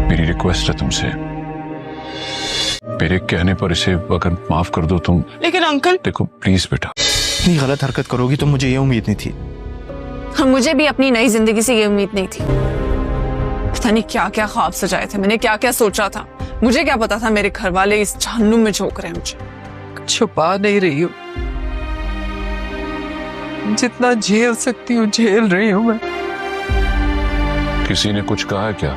मेरी रिक्वेस्ट है तुमसे, मेरे कहने पर इसे अगर माफ कर दो तुम। लेकिन अंकल, देखो प्लीज बेटा, इतनी गलत हरकत करोगी तो मुझे ये उम्मीद नहीं थी। और मुझे भी अपनी नई जिंदगी से ये उम्मीद नहीं थी। पता नहीं क्या क्या ख्वाब सजाए थे मैंने, क्या क्या सोचा था। मुझे क्या पता था मेरे घर वाले इस जहन्नुम में झोंक रहे हैं मुझे। छुपा नहीं रही हूँ, जितना झेल सकती हूँ झेल रही हूँ मैं। किसी ने कुछ कहा है क्या?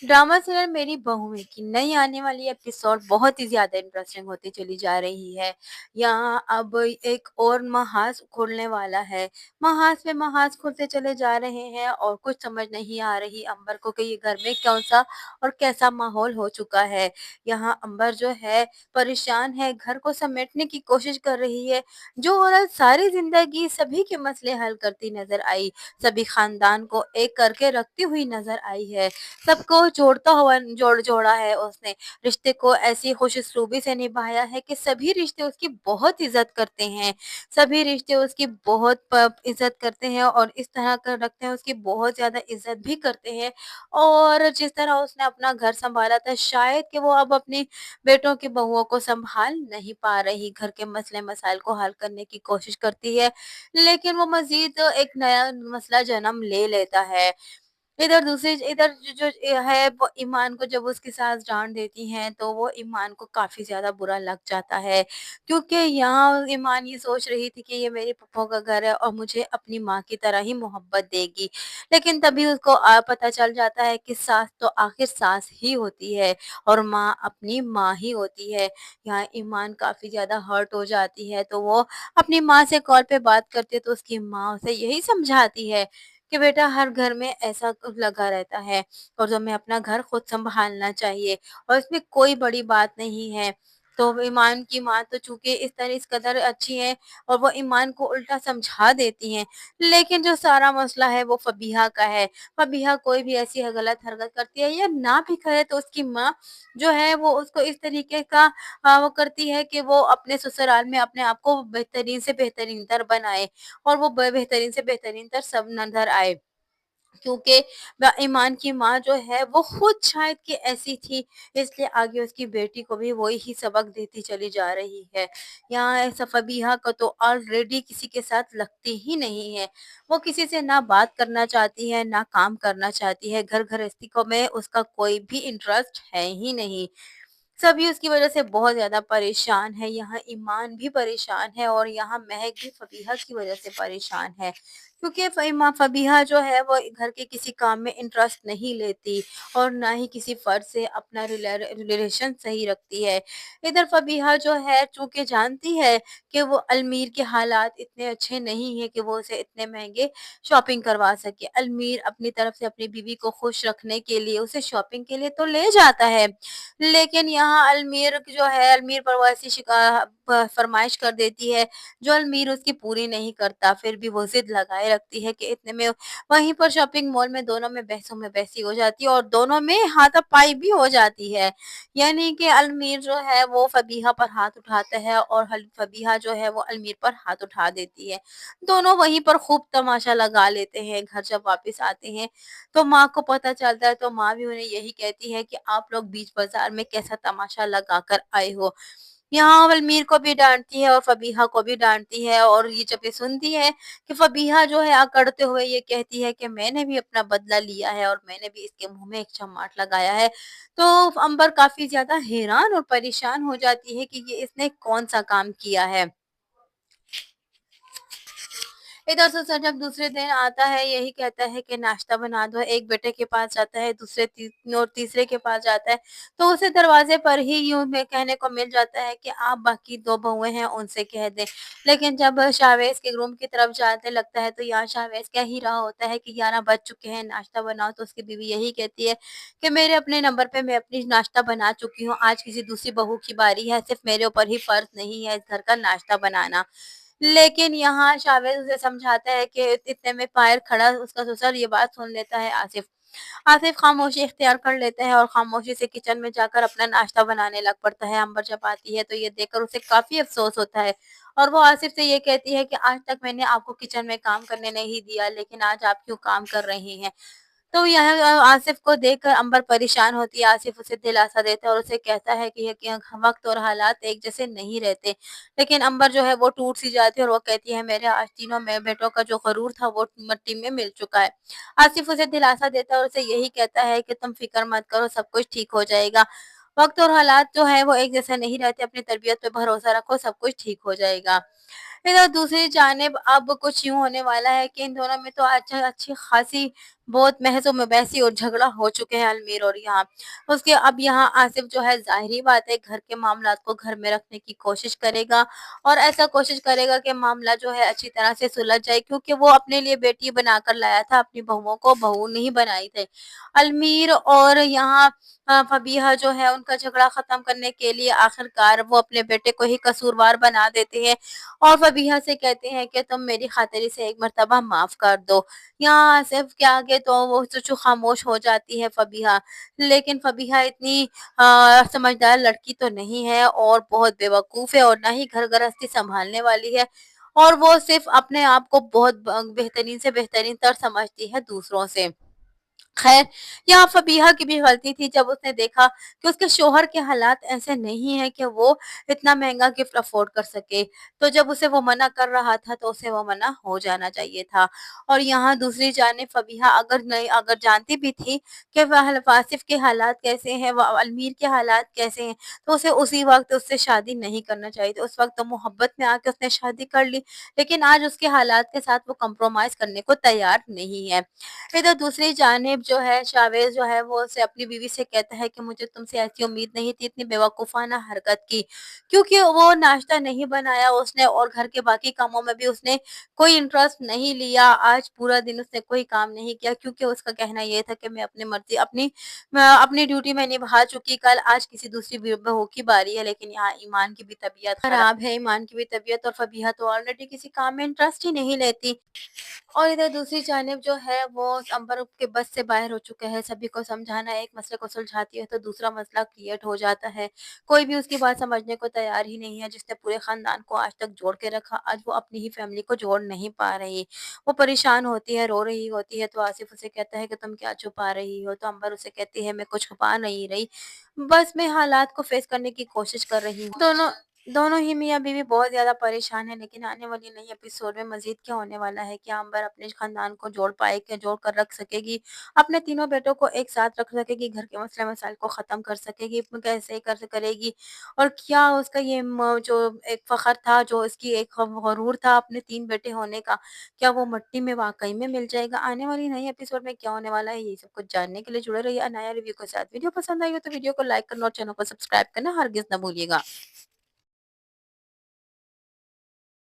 ड्रामा सीरियल मेरी बहू है की नई आने वाली एपिसोड बहुत ही ज्यादा इंटरेस्टिंग होती चली जा रही है। यहाँ अब एक और महाज खुलने वाला है। महाज पे महाज खुलते चले जा रहे हैं और कुछ समझ नहीं आ रही अंबर को कि ये घर में कौन सा और कैसा माहौल हो चुका है। यहाँ अंबर जो है परेशान है, घर को समेटने की कोशिश कर रही है। जो औरत सारी जिंदगी सभी के मसले हल करती नजर आई, सभी खानदान को एक करके रखती हुई नजर आई है, सबको जोड़ता हुआ जोड़ा है उसने। रिश्ते को ऐसी खुशूसलूबी से निभाया है कि सभी रिश्ते उसकी बहुत इज्जत करते हैं, सभी रिश्ते उसकी बहुत इज्जत करते हैं और इस तरह कर रखते हैं, उसकी बहुत ज्यादा इज्जत भी करते हैं। और जिस तरह उसने अपना घर संभाला था, शायद कि वो अब अपनी बेटों की बहुओं को संभाल नहीं पा रही। घर के मसले मसाइल को हल करने की कोशिश करती है, लेकिन वो मजीद एक नया मसला जन्म ले लेता है। इधर जो है वो ईमान को जब उसकी सास डांट देती हैं तो वो ईमान को काफी ज्यादा बुरा लग जाता है, क्योंकि यहाँ ईमान ये सोच रही थी कि ये मेरे पप्पा का घर है और मुझे अपनी माँ की तरह ही मोहब्बत देगी। लेकिन तभी उसको पता चल जाता है कि सास तो आखिर सास ही होती है और माँ अपनी माँ ही होती है। यहाँ ईमान काफी ज्यादा हर्ट हो जाती है, तो वो अपनी माँ से कॉल पे बात करती है तो उसकी माँ उसे यही समझाती है कि बेटा हर घर में ऐसा लगा रहता है और तुम्हें अपना घर खुद संभालना चाहिए और इसमें कोई बड़ी बात नहीं है। तो ईमान की माँ तो चूंकि इस कदर अच्छी है और वो ईमान को उल्टा समझा देती हैं, लेकिन जो सारा मसला है वो फबीहा का है। फबीहा कोई भी ऐसी गलत हरकत करती है या ना भी करे तो उसकी माँ जो है वो उसको इस तरीके का वो करती है कि वो अपने ससुराल में अपने आप को बेहतरीन से बेहतरीन तर बनाए और वो बेहतरीन से बेहतरीन तर सब नजर आए, क्योंकि ईमान की माँ जो है वो खुद शायद कि ऐसी थी, इसलिए आगे उसकी बेटी को भी वही ही सबक देती चली जा रही है। यहाँ ऐसा फबीहा को तो ऑलरेडी किसी के साथ लगती ही नहीं है। वो किसी से ना बात करना चाहती है ना काम करना चाहती है, घर गृहस्थी को में उसका कोई भी इंटरेस्ट है ही नहीं। सभी उसकी वजह से बहुत ज़्यादा परेशान है। यहाँ ईमान भी परेशान है और यहाँ महक भी फबीहा की वजह से परेशान है, क्योंकि फबीहा जो है वो घर के किसी काम में इंटरेस्ट नहीं लेती और ना ही किसी फर्द से अपना रिलेशन सही रखती है। इधर फबीहा जो है चूंकि जानती है कि वो अलमीर के हालात इतने अच्छे नहीं है कि वो उसे इतने महंगे शॉपिंग करवा सके। अलमीर अपनी तरफ से अपनी बीवी को खुश रखने के लिए उसे शॉपिंग के लिए तो ले जाता है, लेकिन यहाँ अलमीर जो है अलमीर पर वो ऐसी फरमाइश कर देती है जो अलमीर उसकी पूरी नहीं करता। फिर भी वो जिद लगाए रखती है कि इतने में वहीं पर शॉपिंग मॉल में दोनों में बहसों में बहसी हो जाती है और दोनों में हाथापाई भी हो जाती है। यानी कि अलमीर जो है वो फबीहा पर हाथ उठाता है और फबीहा जो है वो अलमीर पर हाथ उठा देती है। दोनों वहीं पर खूब तमाशा लगा लेते हैं। घर जब वापस आते हैं तो माँ को पता चलता है तो माँ भी उन्हें यही कहती है कि आप लोग बीच बाजार में कैसा तमाशा लगा कर आए हो। यहाँ अलमीर को भी डांटती है और फबीहा को भी डांटती है और ये जब ये सुनती है कि फबीहा जो है अकड़ते हुए ये कहती है कि मैंने भी अपना बदला लिया है और मैंने भी इसके मुंह में एक चमाट लगाया है, तो अंबर काफी ज्यादा हैरान और परेशान हो जाती है कि ये इसने कौन सा काम किया है। इधर से सर जब दूसरे दिन आता है यही कहता है कि नाश्ता बना दो। एक बेटे के पास जाता है, और तीसरे के पास जाता है तो उसे दरवाजे पर ही यूं में कहने को मिल जाता है कि आप बाकी दो बहुएं हैं उनसे कह दें। लेकिन जब शाहवेज के रूम की तरफ जाते लगता है तो यहाँ शाहवेज कह ही रहा होता है कि 11 बज चुके हैं, नाश्ता बनाओ। तो उसकी बीवी यही कहती है कि मेरे अपने नंबर पे मैं अपनी नाश्ता बना चुकी हूँ, आज किसी दूसरी बहू की बारी है, सिर्फ मेरे ऊपर ही फर्ज नहीं है इस घर का नाश्ता बनाना। लेकिन यहाँ शावेद उसे समझाता है कि इतने में पायल खड़ा उसका ससुर ये बात सुन लेता है आसिफ। आसिफ खामोशी इख्तियार कर लेता है और खामोशी से किचन में जाकर अपना नाश्ता बनाने लग पड़ता है। अंबर जब आती है तो ये देखकर उसे काफ़ी अफ़सोस होता है और वो आसिफ से ये कहती है कि आज तक मैंने आपको किचन में काम करने नहीं दिया, लेकिन आज आप क्यों काम कर रही हैं? तो यह आसिफ को देखकर अंबर परेशान होती है। आसिफ उसे दिलासा देता है और उसे कहता है कि वक़्त और हालात एक जैसे नहीं रहते। लेकिन अंबर जो है वो टूट-सी जाती है और वो कहती है मेरे आज तीनों में बेटों का जो गरूर था वो मिट्टी में मिल चुका है। आसिफ उसे दिलासा देता है और उसे यही कहता है कि तुम फ़िक्र मत करो, सब कुछ ठीक हो जाएगा। वक़्त और हालात जो है वो एक जैसे नहीं रहते, अपनी तरबियत पे भरोसा रखो, सब कुछ ठीक हो जाएगा। इधर दूसरी जानिब अब कुछ यूँ होने वाला है कि इन दोनों में तो अच्छी खासी बहुत बहस-ओ-मबैसी और झगड़ा हो चुके हैं अलमीर और यहाँ। उसके अब यहाँ आसिफ जो है ज़ाहिर-सी बात है घर के मामलात को घर में रखने की कोशिश करेगा और ऐसा कोशिश करेगा कि मामला जो है अच्छी तरह से सुलझ जाए, क्योंकि वो अपने लिए बेटी बनाकर लाया था, अपनी बहुओं को बहू नहीं बनाई थी। अलमीर और यहाँ फबीहा जो है उनका झगड़ा ख़त्म करने के लिए आखिरकार वो अपने बेटे को ही कसूरवार बना देते हैं और फबीहा से कहते हैं कि तुम मेरी खातिरी से एक मर्तबा माफ़ कर दो। यहाँ आसिफ के आगे तो वो चुप खामोश हो जाती है फबीहा, लेकिन फबीहा इतनी समझदार लड़की तो नहीं है और बहुत बेवकूफ़ है और ना ही घर गृहस्थी सँभालने वाली है और वो सिर्फ़ अपने आप को बहुत बेहतरीन से बेहतरीन तर समझती है दूसरों से। खैर, यहाँ फबीहा की भी गलती थी जब उसने देखा कि उसके शौहर के हालात ऐसे नहीं हैं कि वो इतना महँगा गिफ्ट अफ़ोर्ड कर सके। तो जब उसे वो मना कर रहा था तो उसे वो मना हो जाना चाहिए था। और यहाँ दूसरी जानिब फबीहा अगर जानती भी थी कि आसिफ के हालात कैसे हैं, अलमीर के हालात कैसे हैं, तो उसे उसी वक़्त उससे शादी नहीं करना चाहिए था। उस वक़्त तो मोहब्बत में आके उसने शादी कर ली, लेकिन आज उसके हालात के साथ वो कम्प्रोमाइज़ करने को तैयार नहीं है। इधर दूसरी जानिब जो है शावेज़ जो है वो उसे अपनी बीवी से कहता है कि मुझे तुमसे ऐसी उम्मीद नहीं थी, इतनी बेवकूफ़ाना हरकत की। क्योंकि वो नाश्ता नहीं बनाया उसने और घर के बाकी कामों में भी उसने कोई इंटरेस्ट नहीं लिया। आज पूरा दिन उसने कोई काम नहीं किया, क्योंकि उसका कहना ये था कि मैं अपनी मर्ज़ी अपनी ड्यूटी मैं निभा चुकी, कल आज किसी दूसरी बहू की बारी है। लेकिन यहाँ ईमान की भी तबीयत ख़राब है, ईमान की भी तबीयत और फबीहा तो ऑलरेडी किसी काम में इंटरेस्ट ही नहीं लेती। और इधर दूसरी जानिब जो है वो अंबर के बस से बाहर हो चुका है। सभी को समझाना, एक मसले को सुलझाती है तो दूसरा मसला क्रिएट हो जाता है। कोई भी उसकी बात समझने को तैयार ही नहीं है। जिसने पूरे ख़ानदान को आज तक जोड़ के रखा, आज वो अपनी ही फैमिली को जोड़ नहीं पा रही। वो परेशान होती है, रो रही होती है तो आसिफ उसे कहता है कि तुम क्या छुपा रही हो? तो अंबर उसे कहती है मैं कुछ छुपा नहीं रही, बस मैं हालात को फेस करने की कोशिश कर रही हूँ। दोनों दोनों ही मियाँ-बीवी बहुत ज़्यादा परेशान हैं, लेकिन आने वाली नई एपिसोड में मज़ीद क्या होने वाला है? क्या अंबर अपने ख़ानदान को जोड़ कर रख सकेगी? अपने तीनों बेटों को एक साथ रख सकेगी? घर के मसले-मसाइल को ख़त्म कर सकेगी? कैसे करेगी? और क्या उसका ये जो एक फ़ख्र था, जो इसकी एक गरूर था अपने 3 बेटे होने का, क्या वो मिट्टी में वाक़ई में मिल जाएगा? आने वाली नई एपिसोड में क्या होने वाला है? यही सब कुछ जानने के लिए जुड़े रहिए अनाया रिव्यू के साथ। वीडियो पसंद आई हो तो वीडियो को लाइक करना और चैनल को सब्सक्राइब करना हरगिज़ ना भूलिएगा।